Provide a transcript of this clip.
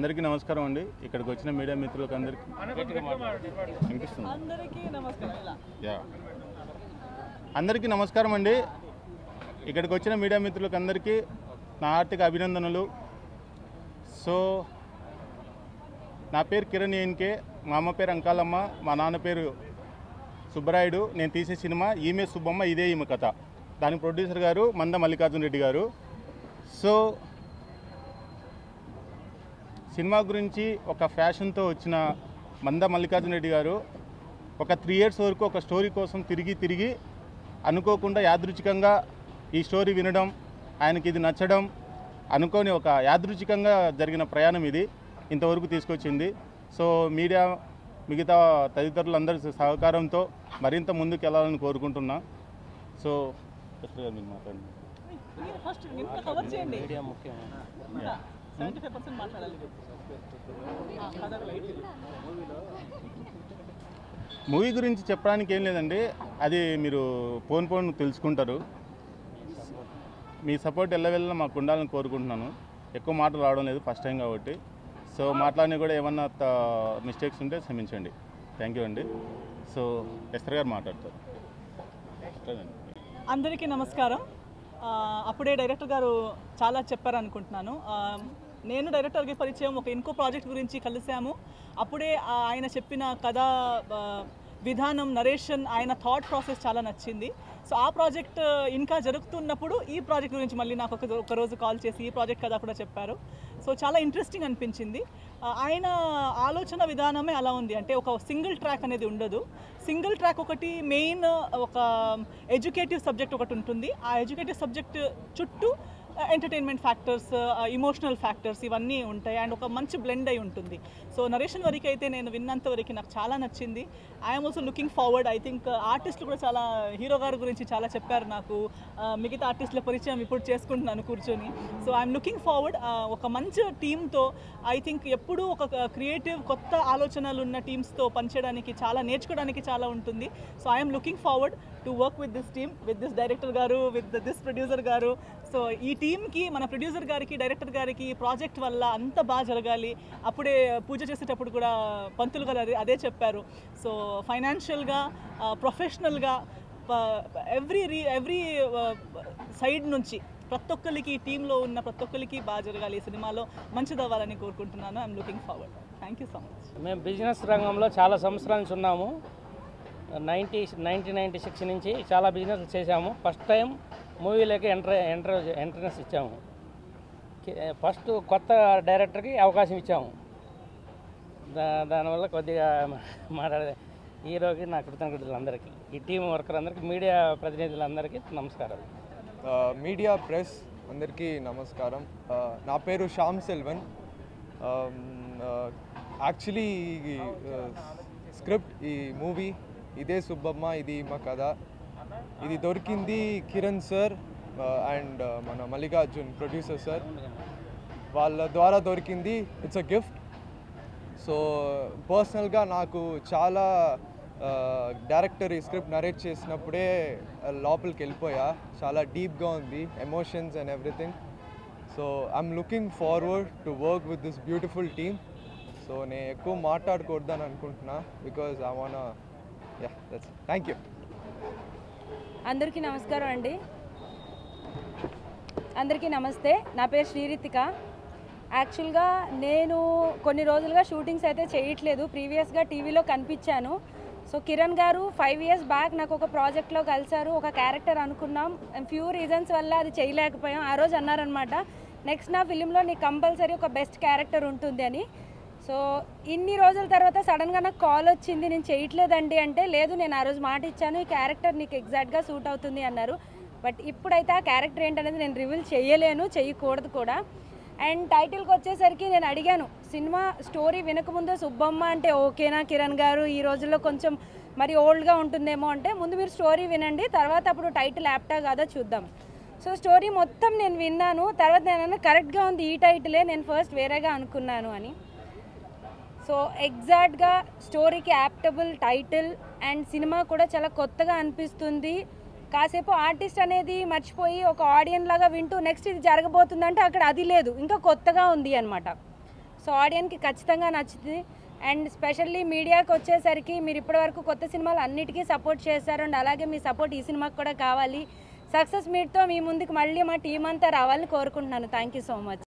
అందరికీ నమస్కారం అండి. ఇక్కడికి వచ్చిన మీడియా మిత్రులకు అందరికీ వినిపిస్తుంది. అందరికీ నమస్కారం అండి. ఇక్కడికి వచ్చిన మీడియా మిత్రులకు అందరికీ నా ఆర్థిక అభినందనలు. సో నా పేరు కిరణ్ ఏన్కే, మా అమ్మ పేరు అంకాలమ్మ, మా నాన్న పేరు సుబ్బరాయుడు. నేను తీసే సినిమా ఈమె సుబ్బమ్మ ఇదే ఈమె కథ. దాని ప్రొడ్యూసర్ గారు మంద మల్లికార్జున రెడ్డి గారు. సో సినిమా గురించి ఒక ఫ్యాషన్తో వచ్చిన మంద మల్లికార్జున రెడ్డి గారు ఒక 3 years వరకు ఒక స్టోరీ కోసం తిరిగి అనుకోకుండా యాదృచ్ఛికంగా ఈ స్టోరీ వినడం, ఆయనకి ఇది నచ్చడం, అనుకోని ఒక యాదృచ్ఛికంగా జరిగిన ప్రయాణం ఇది ఇంతవరకు తీసుకొచ్చింది. సో మీడియా మిగతా తదితరులందరి సహకారంతో మరింత ముందుకు వెళ్ళాలని కోరుకుంటున్నా. సో మీరు మాట్లాడండి. మూవీ గురించి చెప్పడానికి ఏం లేదండి, అది మీరు పోన్ తెలుసుకుంటారు. మీ సపోర్ట్ ఎల్లవెల్లా మాకు ఉండాలని కోరుకుంటున్నాను. ఎక్కువ మాటలు రావడం లేదు, ఫస్ట్ టైం కాబట్టి. సో మాట్లాడినా కూడా ఏమన్నా మిస్టేక్స్ ఉంటే క్షమించండి. థ్యాంక్ యూ అండి. సో ఎస్టర్ గారు మాట్లాడతారు. అందరికీ నమస్కారం. అప్పుడే డైరెక్టర్ గారు చాలా చెప్పారనుకుంటున్నాను. నేను డైరెక్టర్కి పరిచయం ఒక ఇంకో ప్రాజెక్ట్ గురించి కలిసాము. అప్పుడే ఆయన చెప్పిన కథా విధానం, నరేషన్, ఆయన థాట్ ప్రాసెస్ చాలా నచ్చింది. సో ఆ ప్రాజెక్ట్ ఇంకా జరుగుతున్నప్పుడు ఈ ప్రాజెక్ట్ గురించి మళ్ళీ నాకు ఒక రోజు కాల్ చేసి ఈ ప్రాజెక్ట్ కథ కూడా చెప్పారు. సో చాలా ఇంట్రెస్టింగ్ అనిపించింది. ఆయన ఆలోచన విధానమే అలా ఉంది. అంటే ఒక సింగిల్ ట్రాక్ అనేది ఉండదు. సింగిల్ ట్రాక్ ఒకటి మెయిన్, ఒక ఎడ్యుకేటివ్ సబ్జెక్ట్ ఒకటి ఉంటుంది. ఆ ఎడ్యుకేటివ్ సబ్జెక్ట్ చుట్టూ ఎంటర్టైన్మెంట్ ఫ్యాక్టర్స్, ఇమోషనల్ ఫ్యాక్టర్స్ ఇవన్నీ ఉంటాయి. అండ్ ఒక మంచి బ్లెండ్ అయి ఉంటుంది. సో నరేషన్ వరకు అయితే నేను విన్నంత వరకు నాకు చాలా నచ్చింది. I'm also looking forward. I think ఆర్టిస్టులు కూడా చాలా, హీరో గారి గురించి చాలా చెప్పారు నాకు. మిగతా ఆర్టిస్టుల పరిచయం ఇప్పుడు చేసుకుంటున్నాను కూర్చొని. So I'm looking forward. ఒక మంచి టీంతో, ఐ థింక్ ఎప్పుడూ ఒక క్రియేటివ్ కొత్త ఆలోచనలు ఉన్న టీమ్స్తో పనిచేయడానికి చాలా, నేర్చుకోవడానికి చాలా ఉంటుంది. So I'm looking forward to work with this team, with this director గారు, విత్ దిస్ ప్రొడ్యూసర్ గారు. సో ఈ టీమ్కి, మన ప్రొడ్యూసర్ గారికి, డైరెక్టర్ గారికి ప్రాజెక్ట్ వల్ల అంత బాగా జరగాలి. అప్పుడే పూజ చేసేటప్పుడు కూడా పంతులు గారు అదే చెప్పారు. సో ఫైనాన్షియల్గా, ప్రొఫెషనల్గా, ఎవ్రీ సైడ్ నుంచి ప్రతి ఒక్కరికి, టీంలో ఉన్న ప్రతి ఒక్కరికి బాగా జరగాలి. ఈ సినిమాలో మంచిది అవ్వాలని కోరుకుంటున్నాను. I'm looking forward. Thank you so much. మేము బిజినెస్ రంగంలో చాలా సంవత్సరాల నుంచి ఉన్నాము. 1996 నుంచి చాలా బిజినెస్ చేశాము. ఫస్ట్ టైం మూవీలోకి ఎంట్రన్స్ ఇచ్చాము. ఫస్ట్ కొత్త డైరెక్టర్కి అవకాశం ఇచ్చాము. దానివల్ల కొద్దిగా మాట్లాడే హీరోకి నా కృతజ్ఞతలు అందరికీ, ఈ టీం వర్కర్ అందరికీ, మీడియా ప్రతినిధులందరికీ నమస్కారాలు. మీడియా ప్రెస్ అందరికీ నమస్కారం. నా పేరు శ్యామ్ సెల్వన్. యాక్చువల్లీ స్క్రిప్ట్, ఈ మూవీ ఇదే సుబ్బమ్మ ఇది మా కథ, ఇది దొరికింది కిరణ్ సార్ అండ్ మన మల్లికార్జున్ ప్రొడ్యూసర్ సార్ వాళ్ళ ద్వారా దొరికింది. It's a gift. సో పర్సనల్గా నాకు చాలా డైరెక్టర్ ఈ స్క్రిప్ట్ నరేట్ చేసినప్పుడే లోపలికి వెళ్ళిపోయా. చాలా డీప్గా ఉంది, emotions and everything. So I'm looking forward to work with this beautiful team. So నేను ఎక్కువ మాట్లాడకూడదని అనుకుంటున్నా, because I want that's it. Thank you. అందరికీ నమస్కారం అండి. అందరికీ నమస్తే. నా పేరు శ్రీరితిక. యాక్చువల్గా నేను కొన్ని రోజులుగా షూటింగ్స్ అయితే చేయట్లేదు. ప్రీవియస్గా టీవీలో కనిపించాను. సో కిరణ్ గారు 5 years బ్యాక్ నాకు ఒక ప్రాజెక్ట్లో కలిశారు. ఒక క్యారెక్టర్ అనుకున్నాం, ఫ్యూ రీజన్స్ వల్ల అది చేయలేకపోయాం. ఆ రోజు అన్నారనమాట, నెక్స్ట్ నా ఫిలింలో నీకు కంపల్సరీ ఒక బెస్ట్ క్యారెక్టర్ ఉంటుంది అని. సో ఇన్ని రోజుల తర్వాత సడన్గా నాకు కాల్ వచ్చింది, నేను చేయట్లేదండి అంటే, లేదు నేను ఆ రోజు మాట ఇచ్చాను, ఈ క్యారెక్టర్ నీకు ఎగ్జాక్ట్గా సూట్ అవుతుంది అన్నారు. బట్ ఇప్పుడైతే ఆ క్యారెక్టర్ ఏంటనేది నేను రివీల్ చేయలేను, చేయకూడదు కూడా. అండ్ టైటిల్కి వచ్చేసరికి నేను అడిగాను, సినిమా స్టోరీ వినకముందే సుబ్బమ్మ అంటే ఓకేనా కిరణ్ గారు, ఈ రోజుల్లో కొంచెం మరి ఓల్డ్గా ఉంటుందేమో అంటే, ముందు మీరు స్టోరీ వినండి, తర్వాత అప్పుడు టైటిల్ యాప్టా కాదా చూద్దాం. సో స్టోరీ మొత్తం నేను విన్నాను. తర్వాత నేను కరెక్ట్గా ఉంది ఈ టైటిలే, నేను ఫస్ట్ వేరేగా అనుకున్నాను అని. సో ఎగ్జాక్ట్గా స్టోరీకి యాప్టబుల్ టైటిల్ అండ్ సినిమా కూడా చాలా కొత్తగా అనిపిస్తుంది. కాసేపు ఆర్టిస్ట్ అనేది మర్చిపోయి ఒక ఆడియన్ లాగా వింటూ నెక్స్ట్ ఇది జరగబోతుందంటే అక్కడ అది లేదు, ఇంకా కొత్తగా ఉంది అనమాట. సో ఆడియన్స్కి ఖచ్చితంగా నచ్చుతుంది. అండ్ స్పెషల్లీ మీడియాకి వచ్చేసరికి మీరు ఇప్పటివరకు కొత్త సినిమాలు అన్నిటికీ సపోర్ట్ చేశారు అండ్ అలాగే మీ సపోర్ట్ ఈ సినిమాకి కూడా కావాలి. సక్సెస్ మీట్తో మీ ముందుకు మళ్ళీ మా టీం అంతా రావాలని కోరుకుంటున్నాను. Thank you so much.